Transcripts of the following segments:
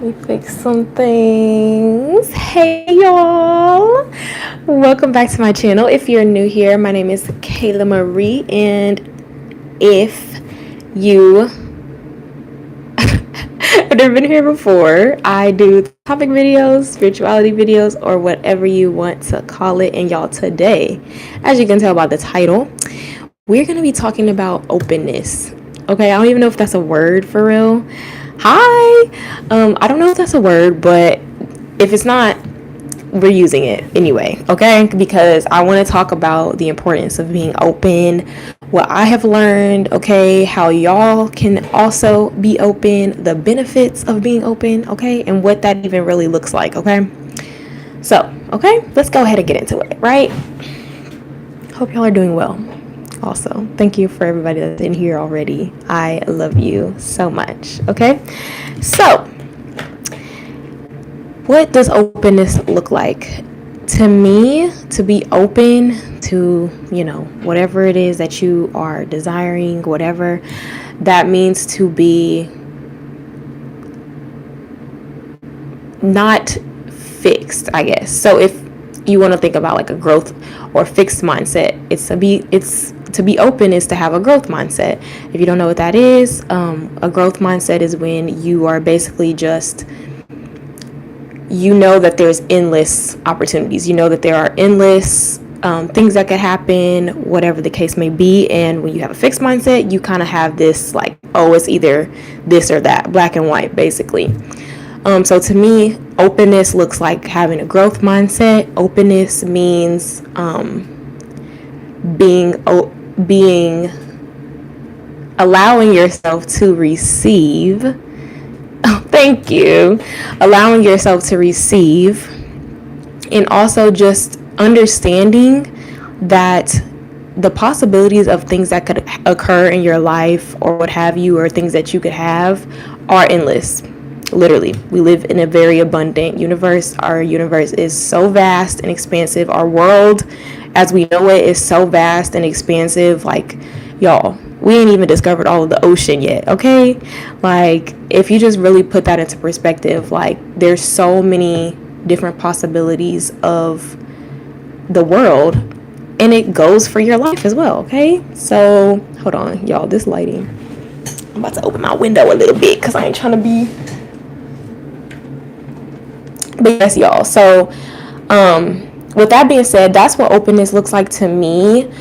Let me fix some things. Hey y'all! Welcome back to my channel. If you're new here, my name is Kayla Marie, and if you have never been here before, I do topic videos, spirituality videos, or whatever you want to call it. And y'all, today, as you can tell by the title, we're going to be talking about openness. Okay, I don't even know if that's a word for real. Hi! I don't know if that's a word, but if it's not, we're using it anyway, okay? Because I want to talk about the importance of being open, what I have learned, okay? How y'all can also be open, the benefits of being open, okay? And what that even really looks like, okay? So, okay, let's go ahead and get into it, right? Hope y'all are doing well. Also, thank you for everybody that's in here already. I love you so much. Okay, so what does openness look like? To me, to be open to, whatever it is that you are desiring, whatever that means, to be not fixed, I guess. So if you want to think about like a growth or fixed mindset, it's to be open is to have a growth mindset. If you don't know what that is, a growth mindset is when you are basically just, that there's endless opportunities. That there are endless things that could happen, whatever the case may be. And when you have a fixed mindset, you kind of have this like, oh, it's either this or that, black and white, basically. So to me, openness looks like having a growth mindset. Openness means being allowing yourself to receive. Oh, thank you. Allowing yourself to receive, and also just understanding that the possibilities of things that could occur in your life or what have you, or things that you could have, are endless. Literally, we live in a very abundant universe. Our universe is so vast and expansive. Our world, as we know it, is so vast and expansive. Like, y'all, we ain't even discovered all of the ocean yet, okay? Like, if you just really put that into perspective, like, there's so many different possibilities of the world, and it goes for your life as well, okay? So, hold on, y'all, this lighting. I'm about to open my window a little bit because I ain't trying to be... But yes, y'all. So, with that being said, that's what openness looks like to me.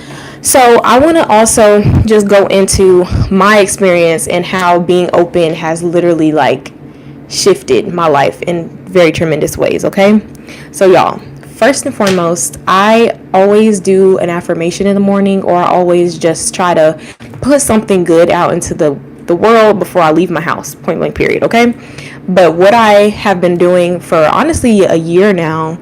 So I want to also just go into my experience and how being open has literally like shifted my life in very tremendous ways. Okay. So y'all, first and foremost, I always do an affirmation in the morning, or I always just try to put something good out into the world before I leave my house, point blank period. Okay. But what I have been doing for honestly a year now,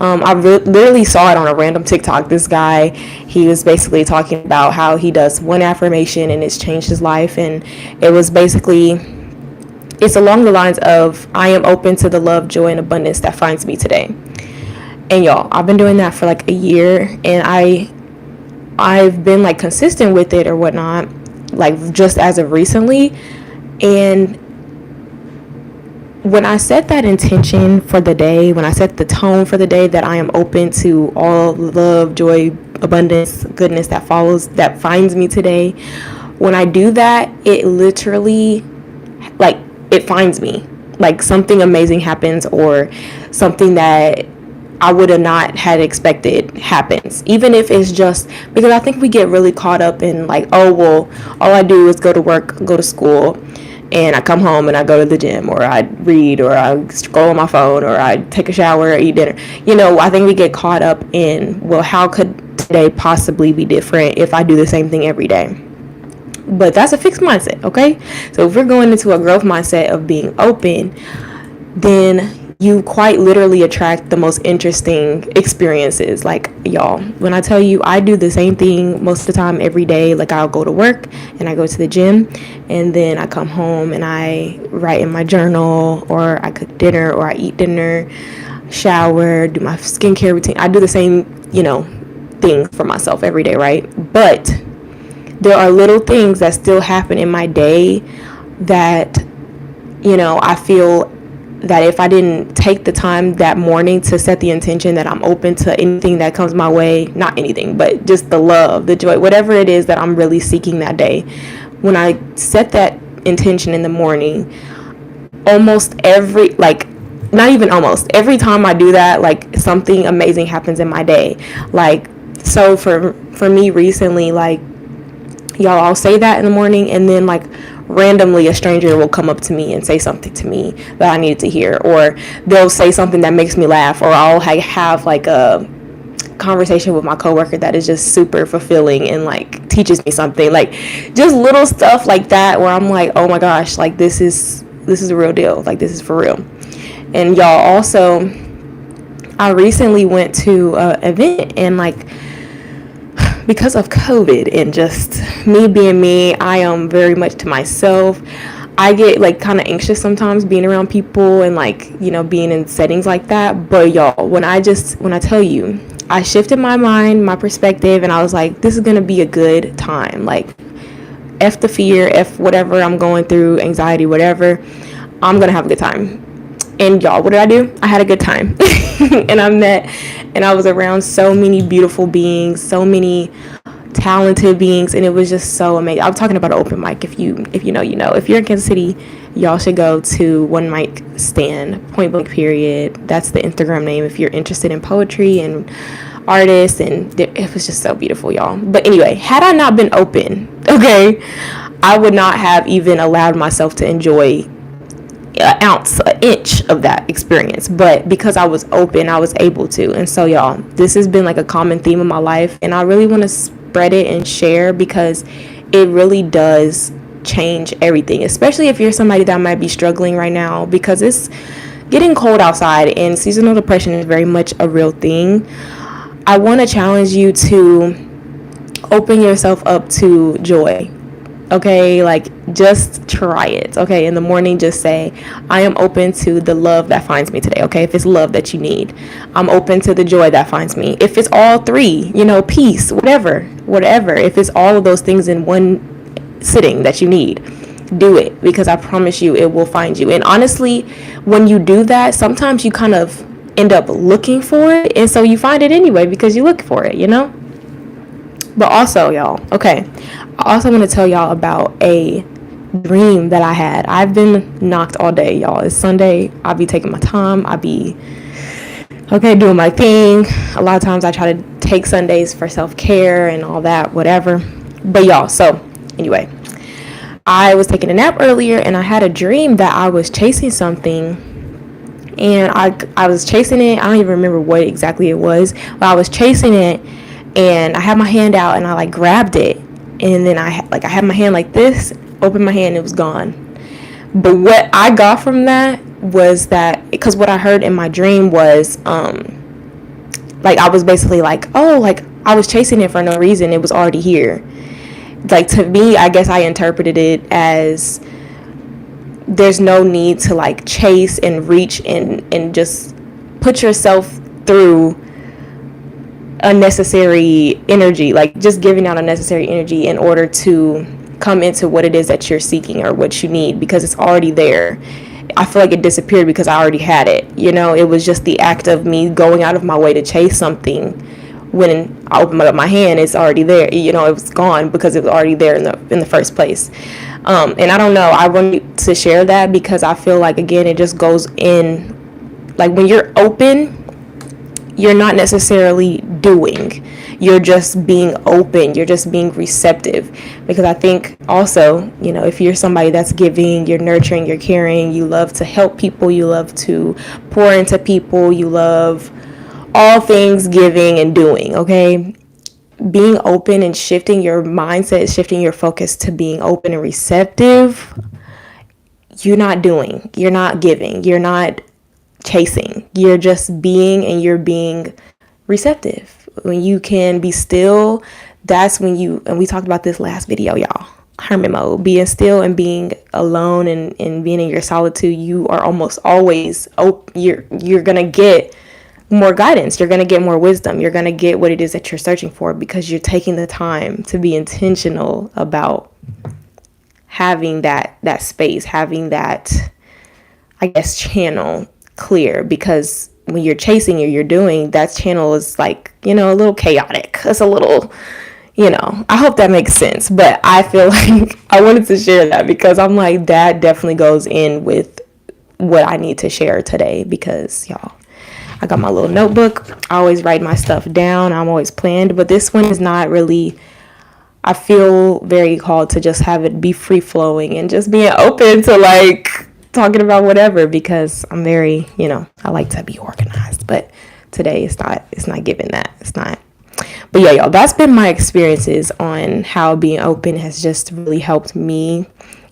I literally saw it on a random TikTok. This guy, he was basically talking about how he does one affirmation and it's changed his life. And it was basically, it's along the lines of, I am open to the love, joy, and abundance that finds me today. And y'all, I've been doing that for like a year, and I've been like consistent with it or whatnot, like just as of recently. And when I set that intention for the day, when I set the tone for the day that I am open to all love, joy, abundance, goodness that finds me today, when I do that, it literally, like, it finds me. Like, something amazing happens, or something that I would have not had expected happens. Even if it's just because I think we get really caught up in like, oh, well, all I do is go to work, go to school, and I come home and I go to the gym, or I read, or I scroll on my phone, or I take a shower or eat dinner. I think we get caught up in, well, how could today possibly be different if I do the same thing every day? But that's a fixed mindset, okay? So if we're going into a growth mindset of being open, then you quite literally attract the most interesting experiences. Like, y'all, when I tell you, I do the same thing most of the time every day. Like, I'll go to work and I go to the gym, and then I come home and I write in my journal, or I cook dinner, or I eat dinner, shower, do my skincare routine. I do the same, thing for myself every day, right? But there are little things that still happen in my day that, I feel that if I didn't take the time that morning to set the intention that I'm open to anything that comes my way, not anything, but just the love, the joy, whatever it is that I'm really seeking that day, when I set that intention in the morning, almost every, like, not even almost, every time I do that, like, something amazing happens in my day. Like, so for me recently, like, y'all, I'll say that in the morning, and then, like, randomly a stranger will come up to me and say something to me that I needed to hear, or they'll say something that makes me laugh, or I'll have like a conversation with my coworker that is just super fulfilling and like teaches me something, like just little stuff like that where I'm like, oh my gosh, like this is a real deal, like this is for real. And y'all, also, I recently went to an event, and like, because of COVID and just me being me, I am very much to myself. I get like kind of anxious sometimes being around people and like, being in settings like that. But y'all, when I tell you, I shifted my mind, my perspective, and I was like, this is going to be a good time. Like, F the fear, F whatever I'm going through, anxiety, whatever, I'm going to have a good time. And y'all, what did I do? I had a good time. And I was around so many beautiful beings, so many talented beings, and it was just so amazing. I'm talking about an open mic. If you know, you know. If you're in Kansas City, y'all should go to One Mic Stand, Point Blank Period. That's the Instagram name if you're interested in poetry and artists, and it was just so beautiful, y'all. But anyway, had I not been open, okay, I would not have even allowed myself to enjoy an inch of that experience. But because I was open, I was able to. And so, y'all, this has been like a common theme of my life, and I really want to spread it and share, because it really does change everything, especially if you're somebody that might be struggling right now, because it's getting cold outside and seasonal depression is very much a real thing. I want to challenge you to open yourself up to joy. Okay, like, just try it. Okay, in the morning, just say, I am open to the love that finds me today. Okay, if it's love that you need, I'm open to the joy that finds me. If it's all three, peace, whatever. If it's all of those things in one sitting that you need, do it, because I promise you it will find you. And honestly, when you do that, sometimes you kind of end up looking for it, and so you find it anyway because you look for it, But also, y'all, okay, I also want to tell y'all about a dream that I had. I've been knocked all day, y'all. It's Sunday. I'll be taking my time. I'll be, doing my thing. A lot of times I try to take Sundays for self-care and all that, whatever. But y'all, so anyway, I was taking a nap earlier, and I had a dream that I was chasing something, and I was chasing it. I don't even remember what exactly it was, but I was chasing it, and I had my hand out, and I like grabbed it, and then I had my hand like this, opened my hand, it was gone. But what I got from that was that, because what I heard in my dream was like, I was basically like, oh, like, I was chasing it for no reason, it was already here. Like, to me, I guess I interpreted it as there's no need to like chase and reach and just put yourself through unnecessary energy, like just giving out unnecessary energy in order to come into what it is that you're seeking or what you need, because it's already there. I feel like it disappeared because I already had it. It was just the act of me going out of my way to chase something. When I opened up my hand, it's already there. It was gone because it was already there in the first place. And I don't know, I wanted to share that because I feel like, again, it just goes in, like, when you're open, you're not necessarily doing, you're just being open, you're just being receptive. Because I think also, if you're somebody that's giving, you're nurturing, you're caring, you love to help people, you love to pour into people, you love all things giving and doing, okay? Being open and shifting your mindset, shifting your focus to being open and receptive, you're not doing, you're not giving, you're not chasing, you're just being, and you're being receptive. When you can be still, that's when and we talked about this last video, y'all, hermit mode, being still and being alone and being in your solitude, you are almost always you're gonna get more guidance, you're gonna get more wisdom, you're gonna get what it is that you're searching for, because you're taking the time to be intentional about having that space, having that, I guess, channel clear, because when you're chasing or you're doing, that channel is like, a little chaotic. It's a little, I hope that makes sense. But I feel like I wanted to share that because I'm like, that definitely goes in with what I need to share today, because y'all, I got my little notebook. I always write my stuff down. I'm always planned, but this one is not really, I feel very called to just have it be free flowing and just being open to like talking about whatever, because I'm very, I like to be organized, but today it's not giving that. It's not. But yeah, y'all, that's been my experiences on how being open has just really helped me,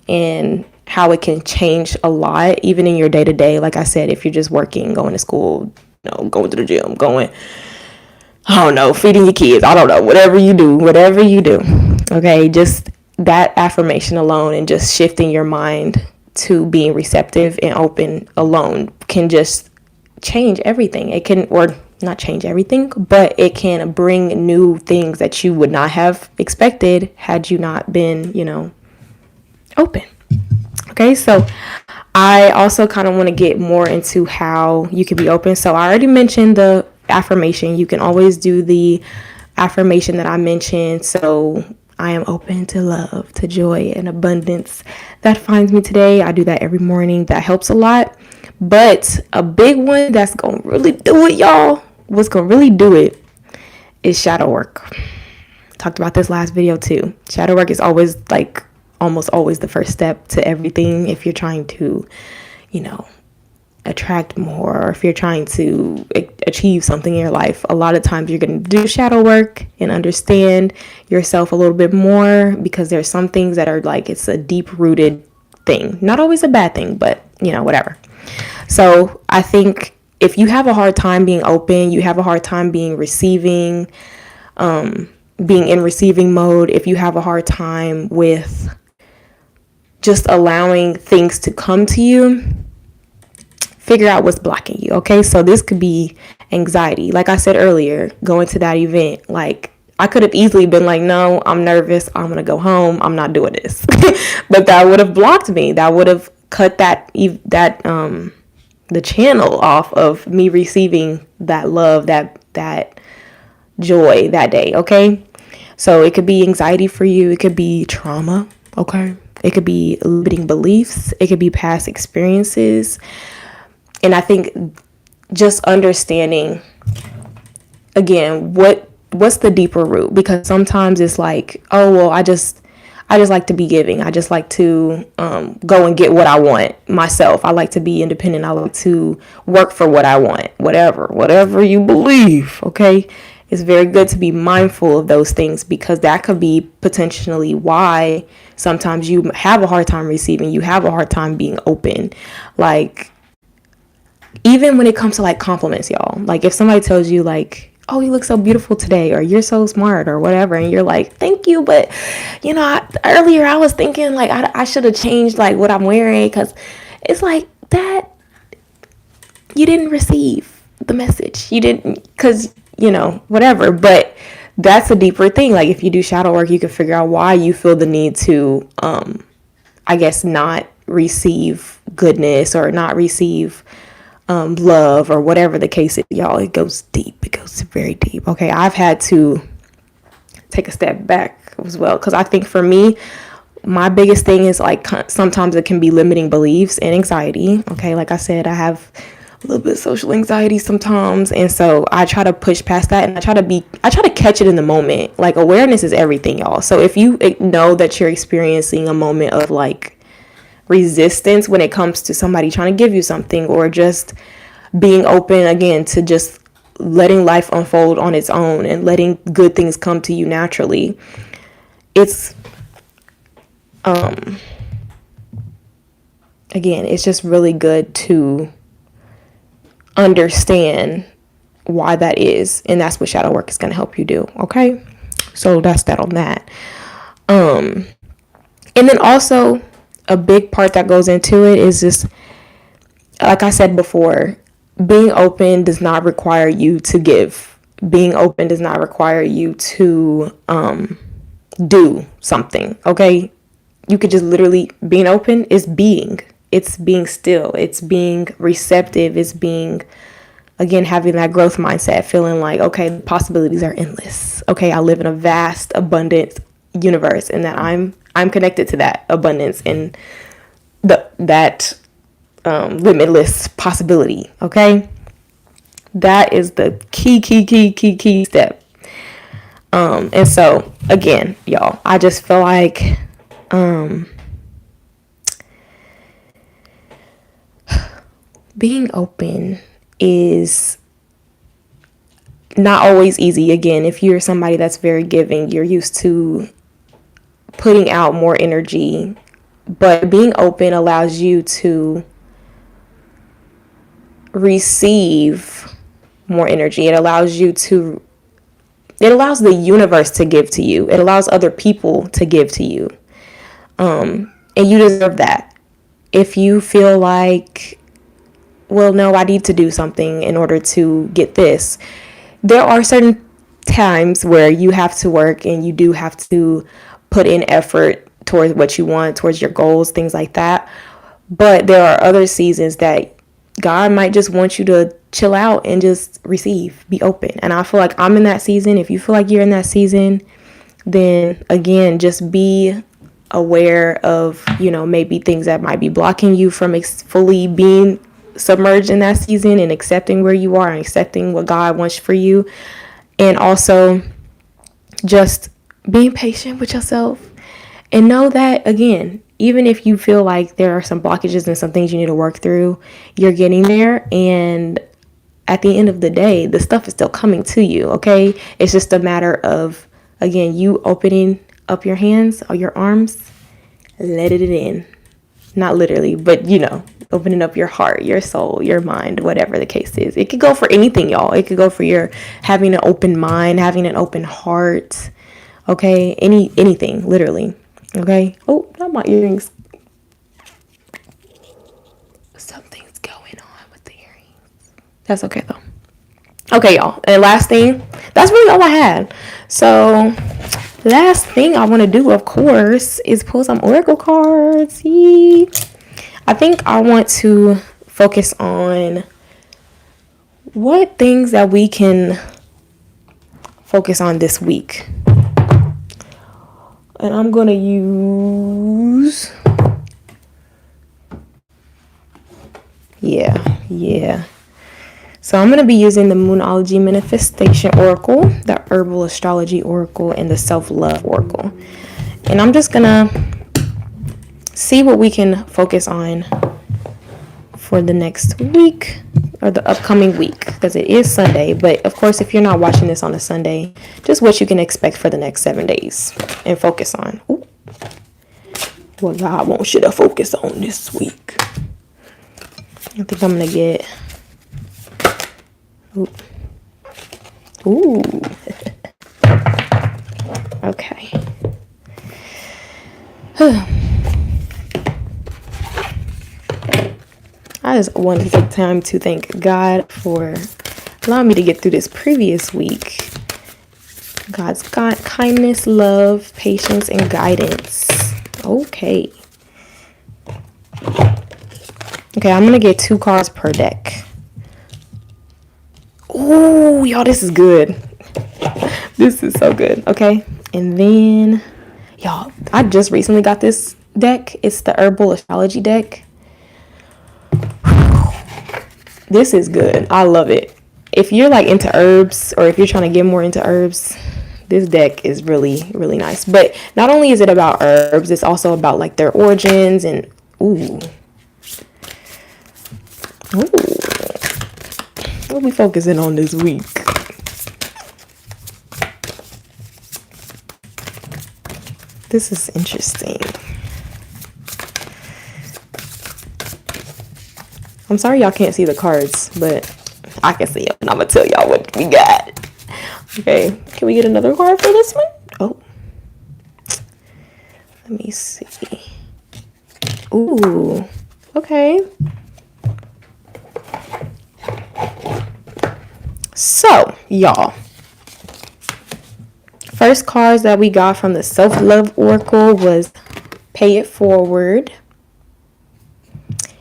and how it can change a lot, even in your day to day. Like I said, if you're just working, going to school, going to the gym, I don't know, feeding your kids, I don't know, whatever you do. Okay, just that affirmation alone and just shifting your mind to being receptive and open alone can just change everything. It can, or not change everything, but it can bring new things that you would not have expected had you not been, open. Okay, so I also kind of want to get more into how you can be open. So I already mentioned the affirmation. You can always do the affirmation that I mentioned. So I am open to love, to joy, and abundance that finds me today. I do that every morning. That helps a lot. But a big one that's going to really do it, y'all, what's going to really do it is shadow work. Talked about this last video too. Shadow work is always like almost always the first step to everything. If you're trying to, attract more, or if you're trying to achieve something in your life, a lot of times you're going to do shadow work and understand yourself a little bit more, because there's some things that are like, it's a deep rooted thing, not always a bad thing, but whatever. So I think if you have a hard time being open, you have a hard time being receiving, being in receiving mode, if you have a hard time with just allowing things to come to you, figure out what's blocking you. Okay, so this could be anxiety. Like I said earlier, going to that event, like I could have easily been like, no, I'm nervous, I'm gonna go home, I'm not doing this. But that would have blocked me. That would have cut the channel off of me receiving that love, that joy that day. Okay, so it could be anxiety for you, it could be trauma. Okay, it could be limiting beliefs, it could be past experiences. And I think just understanding, again, what's the deeper root, because sometimes it's like, oh, well, I just like to be giving. I just like to go and get what I want myself. I like to be independent. I like to work for what I want, whatever you believe. Okay, it's very good to be mindful of those things, because that could be potentially why sometimes you have a hard time receiving, you have a hard time being open. Like, even when it comes to like compliments, y'all, like if somebody tells you like, oh, you look so beautiful today, or you're so smart, or whatever, and you're like, thank you, but earlier I was thinking like I should have changed like what I'm wearing, because it's like that you didn't receive the message, you didn't, because whatever. But that's a deeper thing. Like if you do shadow work, you can figure out why you feel the need to I guess not receive goodness, or not receive love, or whatever the case is. Y'all, it goes deep. It goes very deep. Okay, I've had to take a step back as well, because I think for me, my biggest thing is like sometimes it can be limiting beliefs and anxiety. Okay, like I said, I have a little bit of social anxiety sometimes, and so I try to push past that, and I try to catch it in the moment. Like awareness is everything, y'all. So if you know that you're experiencing a moment of like resistance when it comes to somebody trying to give you something, or just being open again to just letting life unfold on its own and letting good things come to you naturally, it's again, it's just really good to understand why that is, and that's what shadow work is going to help you do. Okay, so that's that on that. And then also a big part that goes into it is just, like I said before, being open does not require you to give. Being open does not require you to do something. Okay, you could just literally, being open is being. it's being still, it's being receptive, it's being, again, having that growth mindset, feeling like, okay, the possibilities are endless. Okay, I live in a vast, abundant universe, and that I'm connected to that abundance and that limitless possibility. Okay, that is the key step. And so again, y'all, I just feel like being open is not always easy. Again, if you're somebody that's very giving, you're used to putting out more energy, but being open allows you to receive more energy. It allows the universe to give to you. It allows other people to give to you. And you deserve that. If you feel like, well, no, I need to do something in order to get this, there are certain times where you have to work and you do have to put in effort towards what you want, towards your goals, things like that. But there are other seasons that God might just want you to chill out and just receive, be open. And I feel like I'm in that season. If you feel like you're in that season, then again, just be aware of, maybe things that might be blocking you from fully being submerged in that season and accepting where you are and accepting what God wants for you. And also just being patient with yourself, and know that, again, even if you feel like there are some blockages and some things you need to work through, you're getting there. And at the end of the day, the stuff is still coming to you. Okay. It's just a matter of, again, you opening up your hands or your arms, let it in. Not literally, but opening up your heart, your soul, your mind, whatever the case is. It could go for anything, y'all. It could go for your having an open mind, having an open heart. Okay. Anything, literally. Okay. Oh, not my earrings. Something's going on with the earrings. That's okay though. Okay, y'all. And last thing, that's really all I had. So last thing I want to do, of course, is pull some oracle cards. I think I want to focus on what things that we can focus on this week. And I'm going to use, yeah. So I'm going to be using the Moonology Manifestation Oracle, the Herbal Astrology Oracle, and the Self-Love Oracle. And I'm just going to see what we can focus on for the next week, or the upcoming week, because it is Sunday. But of course, if you're not watching this on a Sunday, just what you can expect for the next 7 days and focus on. Ooh. What God wants you to focus on this week. I think I'm going to get... Ooh. Okay. I just wanted to take time to thank God for allowing me to get through this previous week. God's kindness, love, patience, and guidance. Okay. Okay, I'm going to get 2 cards per deck. Ooh, y'all, this is good. This is so good. Okay. And then, y'all, I just recently got this deck. It's the Herbal Astrology deck. This is good. I love it. If you're like into herbs, or if you're trying to get more into herbs, this deck is really, really nice. But not only is it about herbs, it's also about like their origins and ooh. What are we focusing on this week? This is interesting. I'm sorry y'all can't see the cards, but I can see them, and I'm gonna tell y'all what we got. Okay, can we get another card for this one? Oh, let me see. Ooh, okay. So, y'all, first cards that we got from the Self-Love Oracle was Pay It Forward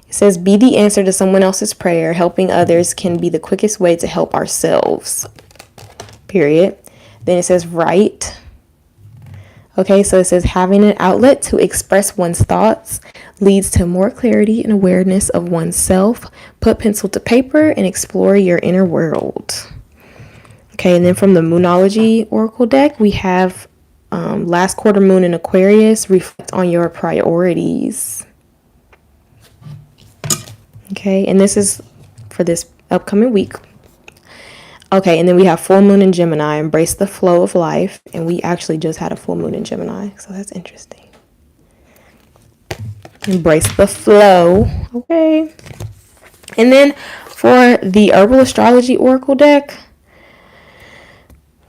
It says, be the answer to someone else's prayer. Helping others can be the quickest way to help ourselves. Period. Then it says, write. Okay, so it says, having an outlet to express one's thoughts leads to more clarity and awareness of oneself. Put pencil to paper and explore your inner world. Okay, and then from the Moonology Oracle deck, we have last quarter moon in Aquarius. Reflect on your priorities. Okay, and this is for this upcoming week. Okay, and then we have full moon in Gemini. Embrace the flow of life. And we actually just had a full moon in Gemini, so that's interesting. Embrace the flow. Okay. And then for the Herbal Astrology Oracle deck,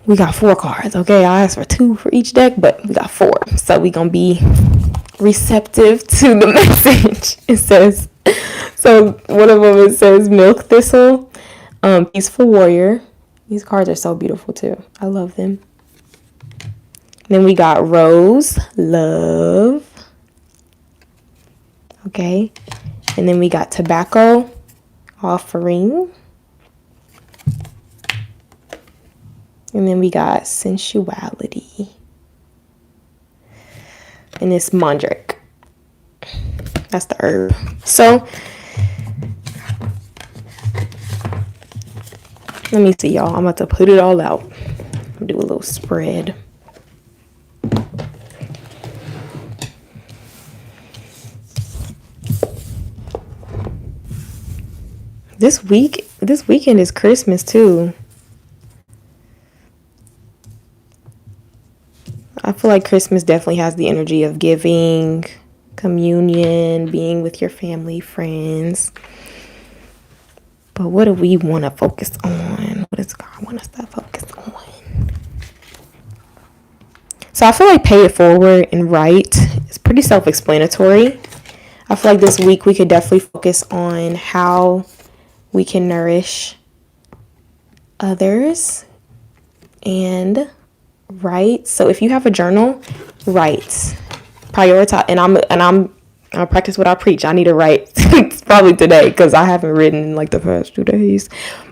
we got 4 cards. Okay, I asked for 2 for each deck, but we got 4. So we gonna be receptive to the message. It says, so one of them, it says Milk Thistle, Peaceful Warrior. These cards are so beautiful too. I love them. Then we got Rose, Love. Okay. And then we got Tobacco, Offering. And then we got Sensuality. And it's Mandrake. That's the herb. So let me see, y'all. I'm about to put it all out. Do a little spread. This weekend is Christmas too. I feel like Christmas definitely has the energy of giving, communion, being with your family, friends. But what do we want to focus on? What does God want us to focus on? So I feel like pay it forward and write. It's pretty self-explanatory. I feel like this week we could definitely focus on how we can nourish others and write. So if you have a journal, write. Prioritize. And I'm I practice what I preach. I need to write probably today because I haven't written in like the past 2 days.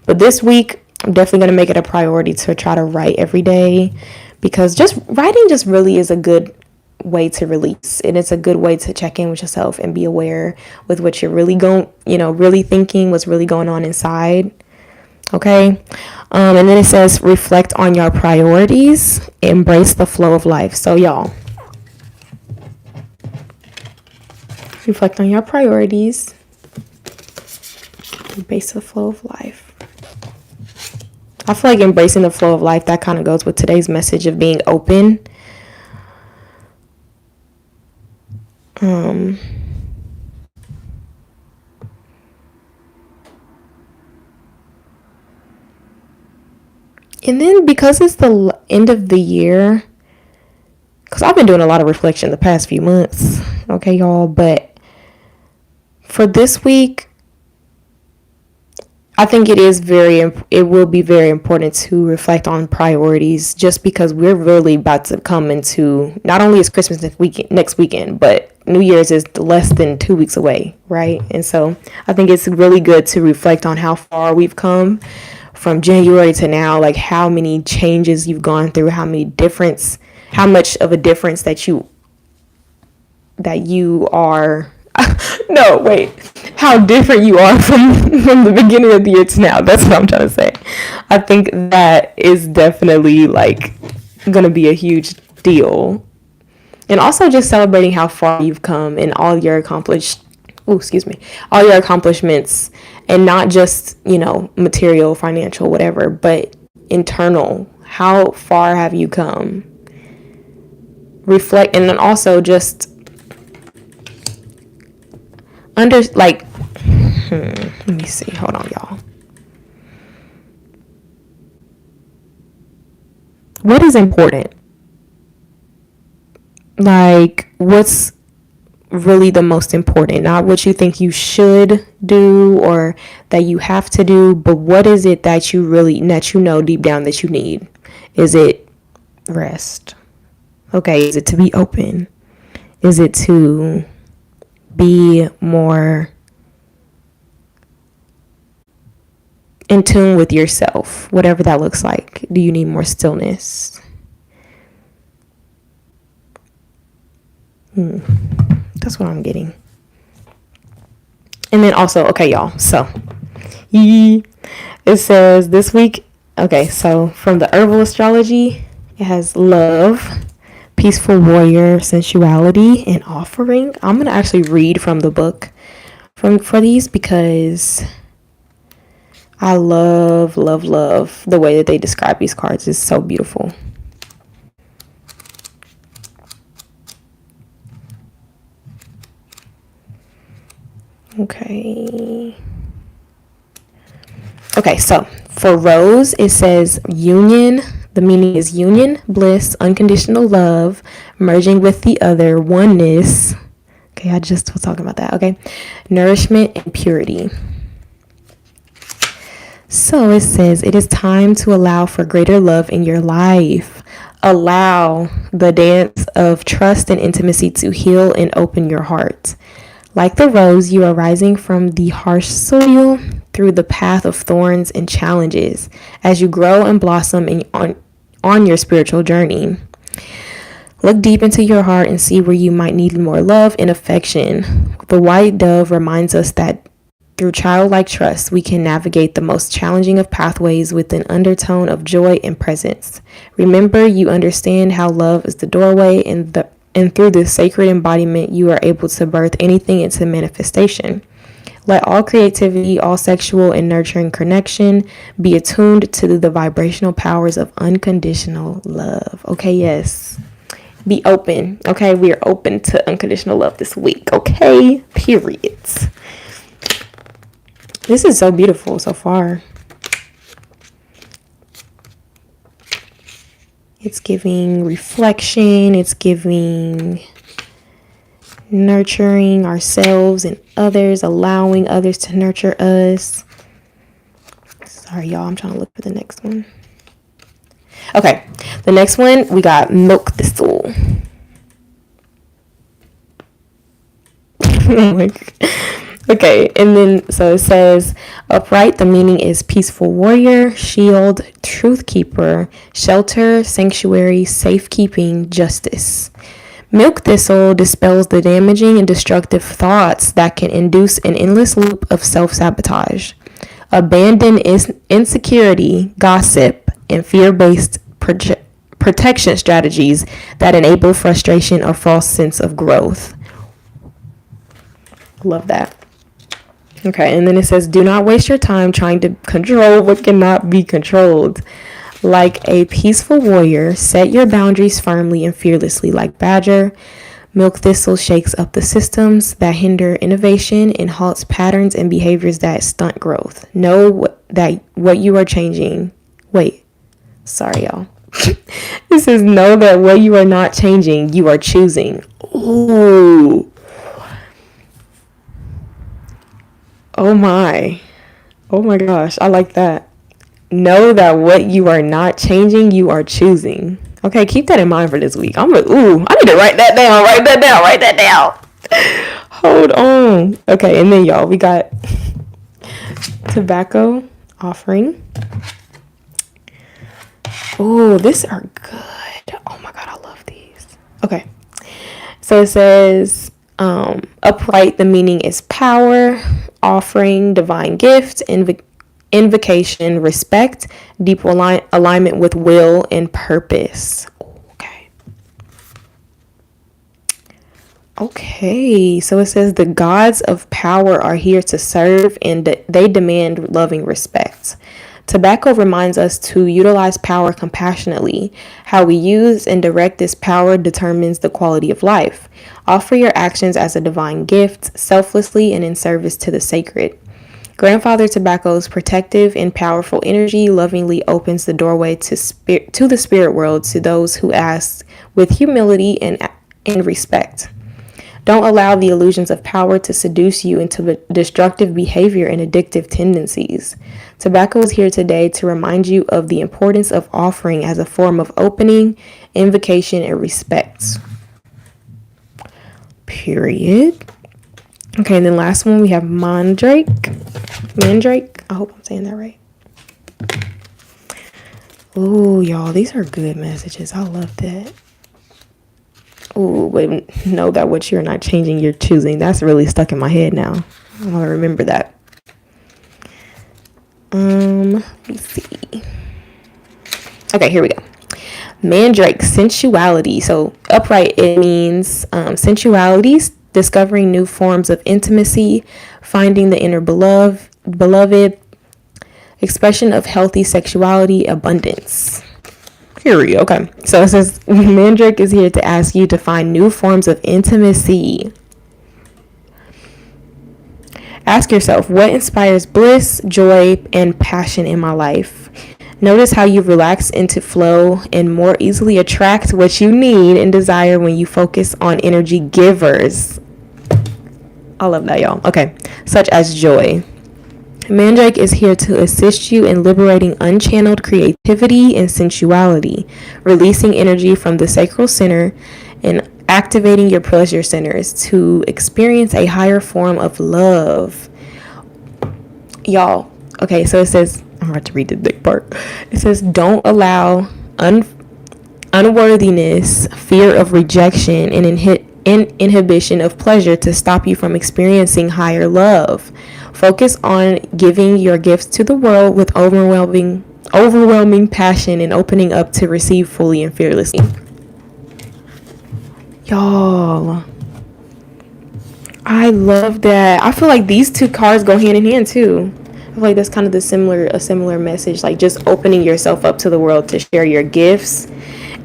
But this week, I'm definitely going to make it a priority to try to write every day, because just writing just really is a good way to release. And it's a good way to check in with yourself and be aware with what you're really really thinking, what's really going on inside. Okay. And then it says, reflect on your priorities, embrace the flow of life. So y'all, reflect on your priorities. Embrace the flow of life. I feel like embracing the flow of life, that kind of goes with today's message of being open. And then because it's the end of the year, because I've been doing a lot of reflection the past few months. Okay, y'all, but for this week, I think it will be very important to reflect on priorities, just because we're really about to come into, not only is Christmas next weekend, but New Year's is less than 2 weeks away, right? And so I think it's really good to reflect on how far we've come from January to now, like how many changes you've gone through, how much of a difference that you are no, wait. How different you are from the beginning of the year to now. That's what I'm trying to say. I think that is definitely like gonna be a huge deal. And also just celebrating how far you've come and all your accomplishments, and not just, material, financial, whatever, but internal. How far have you come? Reflect, and then also just let me see. Hold on, y'all. What is important? Like, what's really the most important? Not what you think you should do or that you have to do, but what is it that you know deep down that you need? Is it rest? Okay, is it to be open? Is it to be more in tune with yourself, whatever that looks like. Do you need more stillness? That's what I'm getting. And then also, okay, y'all, so it says this week, okay, so from the herbal astrology, it has love, peaceful warrior, sensuality, and offering. I'm going to actually read from the book for these because I love the way that they describe these cards. Is so beautiful. Okay, so for Rose, it says union. The meaning is union, bliss, unconditional love, merging with the other, oneness. Okay, I just was talking about that. Okay, nourishment and purity. So it says, it is time to allow for greater love in your life. Allow the dance of trust and intimacy to heal and open your heart. Like the rose, you are rising from the harsh soil through the path of thorns and challenges as you grow and blossom on your spiritual journey. Look deep into your heart and see where you might need more love and affection. The white dove reminds us that through childlike trust, we can navigate the most challenging of pathways with an undertone of joy and presence. Remember, you understand how love is the doorway, and through this sacred embodiment, you are able to birth anything into manifestation. Let all creativity, all sexual and nurturing connection be attuned to the vibrational powers of unconditional love. Okay, yes. Be open. Okay, we are open to unconditional love this week. Okay, period. This is so beautiful so far. It's giving reflection. It's giving nurturing ourselves and others, allowing others to nurture us. Sorry, y'all. I'm trying to look for the next one. Okay, the next one, we got milk thistle. Okay, and then so it says upright. The meaning is peaceful warrior, shield, truth keeper, shelter, sanctuary, safekeeping, justice. Milk thistle dispels the damaging and destructive thoughts that can induce an endless loop of self-sabotage. Abandon insecurity, gossip, and fear-based protection strategies that enable frustration or false sense of growth. Love that. Okay, and then it says, do not waste your time trying to control what cannot be controlled. Like a peaceful warrior, set your boundaries firmly and fearlessly like Badger. Milk thistle shakes up the systems that hinder innovation and halts patterns and behaviors that stunt growth. Know that what you are changing. Wait, sorry, y'all. It says, know that what you are not changing, you are choosing. Ooh. Oh my gosh, I like that. Know that what you are not changing, you are choosing. Okay, keep that in mind for this week. I need to write that down. Hold on. Okay, and then y'all, we got tobacco offering. Oh, these are good. Oh my God, I love these. Okay, so it says, upright, the meaning is power, offering, divine gift, invocation, respect, deep alignment with will and purpose. Okay, so it says the gods of power are here to serve and they demand loving respect. Tobacco reminds us to utilize power compassionately. How we use and direct this power determines the quality of life. Offer your actions as a divine gift, selflessly and in service to the sacred. Grandfather Tobacco's protective and powerful energy lovingly opens the doorway to the spirit world to those who ask with humility and respect. Don't allow the illusions of power to seduce you into destructive behavior and addictive tendencies. Tobacco is here today to remind you of the importance of offering as a form of opening, invocation, and respect. Period. Okay, and then last one we have Mandrake. I hope I'm saying that right. Ooh, y'all, these are good messages. I love that. Ooh, wait, know that what you're not changing, you're choosing. That's really stuck in my head now. I'm gonna remember that. Let me see. Okay, here we go. Mandrake, sensuality. So upright, it means sensuality, discovering new forms of intimacy, finding the inner beloved, expression of healthy sexuality, abundance. Period. Okay. So it says Mandrake is here to ask you to find new forms of intimacy. Ask yourself, what inspires bliss, joy, and passion in my life? Notice how you relax into flow and more easily attract what you need and desire when you focus on energy givers. I love that, y'all. Okay. Such as joy. Mandrake is here to assist you in liberating unchanneled creativity and sensuality, releasing energy from the sacral center and activating your pleasure centers to experience a higher form of love. Y'all, okay, so it says, I'm about to read the big part. It says, don't allow unworthiness, fear of rejection, and inhibition of pleasure to stop you from experiencing higher love. Focus on giving your gifts to the world with overwhelming passion and opening up to receive fully and fearlessly. Y'all, I love that. I feel like these two cards go hand in hand too. I feel like that's kind of a similar message, like just opening yourself up to the world to share your gifts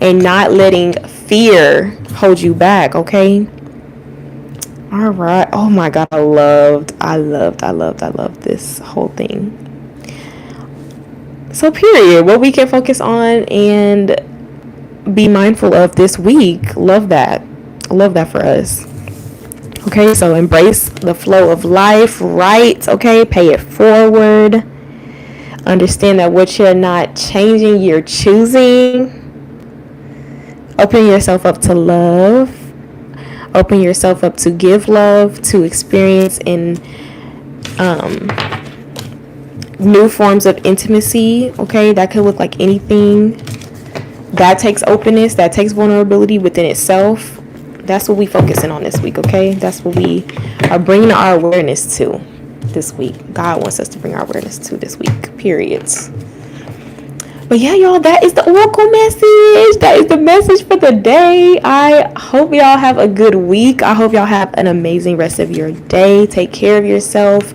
and not letting fear hold you back, okay? All right. Oh my God, I loved this whole thing. So period, what we can focus on and be mindful of this week. Love that for us. Okay, so embrace the flow of life, right? Okay, pay it forward. Understand that what you're not changing, you're choosing. Open yourself up to love. Open yourself up to give love, to experience in new forms of intimacy. Okay, that could look like anything. That takes openness, that takes vulnerability within itself. That's what we focusing on this week, okay? That's what we are bringing our awareness to this week. God wants us to bring our awareness to this week, period. But yeah, y'all, that is the oracle message. That is the message for the day. I hope y'all have a good week. I hope y'all have an amazing rest of your day. Take care of yourself.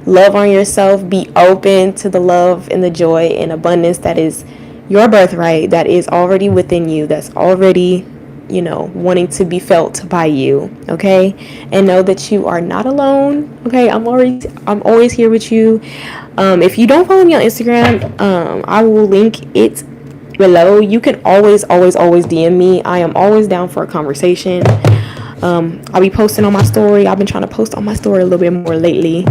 Love on yourself. Be open to the love and the joy and abundance that is your birthright, that is already within you, that's already, wanting to be felt by you, okay? And know that you are not alone, okay? I'm always here with you. If you don't follow me on Instagram, I will link it below. You can always DM me. I am always down for a conversation. I'll be posting on my story. I've been trying to post on my story a little bit more lately.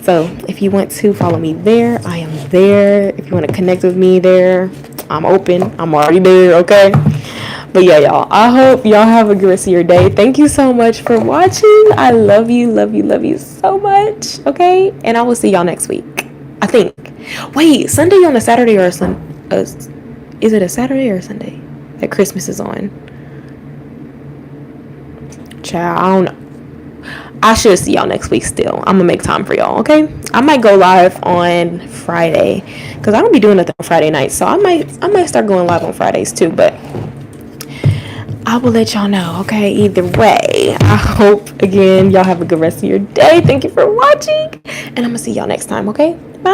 So if you want to follow me there, I am there. If you want to connect with me there, I'm open. I'm already there, okay? But yeah, y'all, I hope y'all have a good rest of your day. Thank you so much for watching. I love you so much, okay? And I will see y'all next week, I think. Wait, Sunday on a Saturday or a Sunday? Is it a Saturday or a Sunday that Christmas is on? Child, I don't know. I should see y'all next week still. I'm gonna make time for y'all, okay? I might go live on Friday because I don't be doing nothing on Friday nights, so I might start going live on Fridays too, but I will let y'all know, okay? Either way, I hope again y'all have a good rest of your day. Thank you for watching, and I'm gonna see y'all next time, okay? Bye.